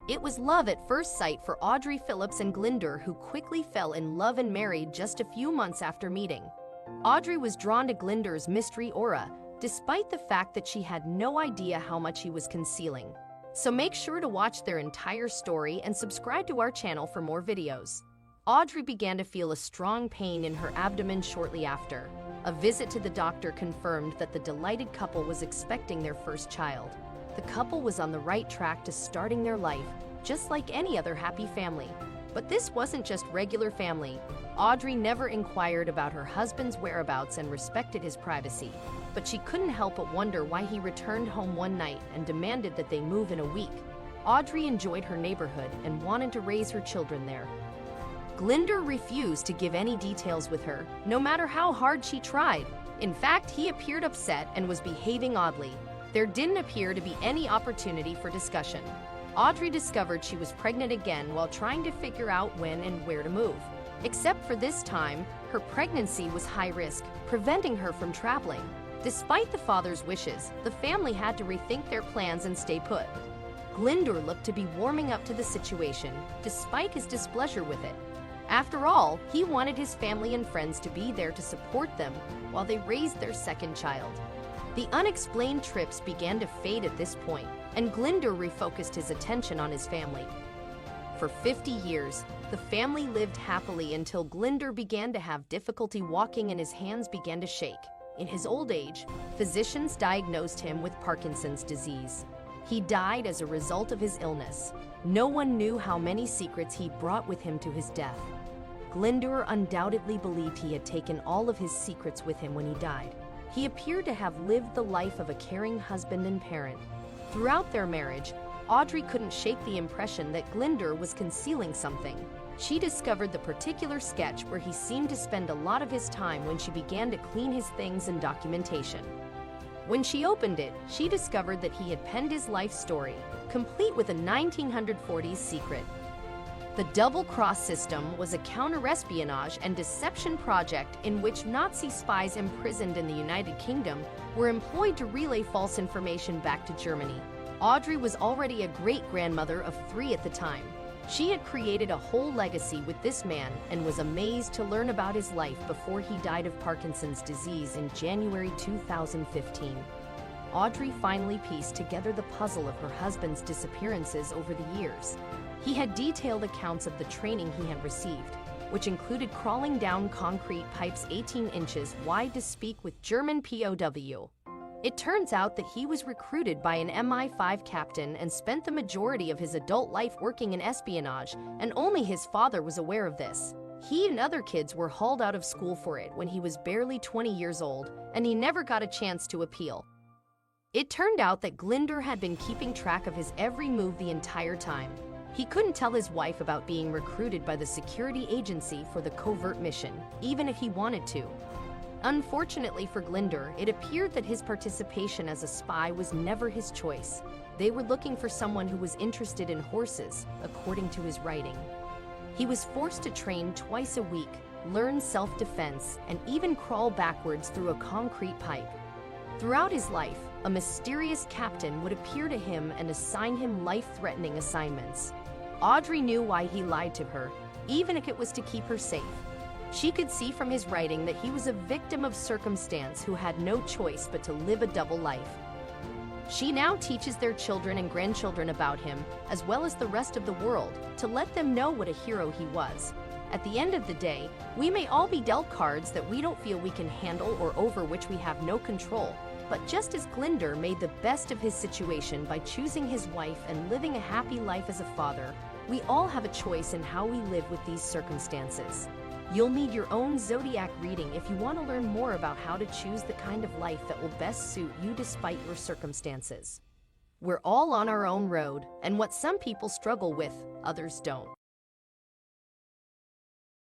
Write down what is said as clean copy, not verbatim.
It was love at first sight for Audrey Phillips and Glyndor, who quickly fell in love and married just a few months after meeting. Audrey was drawn to Glyndor's mystery aura, despite the fact that she had no idea how much he was concealing. So make sure to watch their entire story and subscribe to our channel for more videos. Audrey began to feel a strong pain in her abdomen shortly after. A visit to the doctor confirmed that the delighted couple was expecting their first child. The couple was on the right track to starting their life, just like any other happy family. But this wasn't just regular family. Audrey never inquired about her husband's whereabouts and respected his privacy. But she couldn't help but wonder why he returned home one night and demanded that they move in a week. Audrey enjoyed her neighborhood and wanted to raise her children there. Glyndor refused to give any details with her, no matter how hard she tried. In fact, he appeared upset and was behaving oddly. There didn't appear to be any opportunity for discussion. Audrey discovered she was pregnant again while trying to figure out when and where to move. Except for this time, her pregnancy was high risk, preventing her from traveling. Despite the father's wishes, the family had to rethink their plans and stay put. Glyndor looked to be warming up to the situation, despite his displeasure with it. After all, he wanted his family and friends to be there to support them while they raised their second child. The unexplained trips began to fade at this point, and Glyndor refocused his attention on his family. For 50 years, the family lived happily until Glyndor began to have difficulty walking and his hands began to shake. In his old age, physicians diagnosed him with Parkinson's disease. He died as a result of his illness. No one knew how many secrets he brought with him to his death. Glyndor undoubtedly believed he had taken all of his secrets with him when he died. He appeared to have lived the life of a caring husband and parent. Throughout their marriage, Audrey couldn't shake the impression that Glyndor was concealing something. She discovered the particular sketch where he seemed to spend a lot of his time when she began to clean his things and documentation. When she opened it, she discovered that he had penned his life story, complete with a 1940s secret. The double-cross system was a counter-espionage and deception project in which Nazi spies imprisoned in the United Kingdom were employed to relay false information back to Germany. Audrey was already a great-grandmother of 3 at the time. She had created a whole legacy with this man and was amazed to learn about his life before he died of Parkinson's disease in January 2015. Audrey finally pieced together the puzzle of her husband's disappearances over the years. He had detailed accounts of the training he had received, which included crawling down concrete pipes 18 inches wide to speak with German POW. It turns out that he was recruited by an MI5 captain and spent the majority of his adult life working in espionage, and only his father was aware of this. He and other kids were hauled out of school for it when he was barely 20 years old, and he never got a chance to appeal. It turned out that Glyndor had been keeping track of his every move the entire time. He couldn't tell his wife about being recruited by the security agency for the covert mission, even if he wanted to. Unfortunately for Glyndor, it appeared that his participation as a spy was never his choice. They were looking for someone who was interested in horses, according to his writing. He was forced to train twice a week, learn self-defense, and even crawl backwards through a concrete pipe. Throughout his life, a mysterious captain would appear to him and assign him life-threatening assignments. Audrey knew why he lied to her, even if it was to keep her safe. She could see from his writing that he was a victim of circumstance who had no choice but to live a double life. She now teaches their children and grandchildren about him, as well as the rest of the world, to let them know what a hero he was. At the end of the day, we may all be dealt cards that we don't feel we can handle or over which we have no control. But just as Glyndor made the best of his situation by choosing his wife and living a happy life as a father, we all have a choice in how we live with these circumstances. You'll need your own zodiac reading if you want to learn more about how to choose the kind of life that will best suit you despite your circumstances. We're all on our own road, and what some people struggle with, others don't.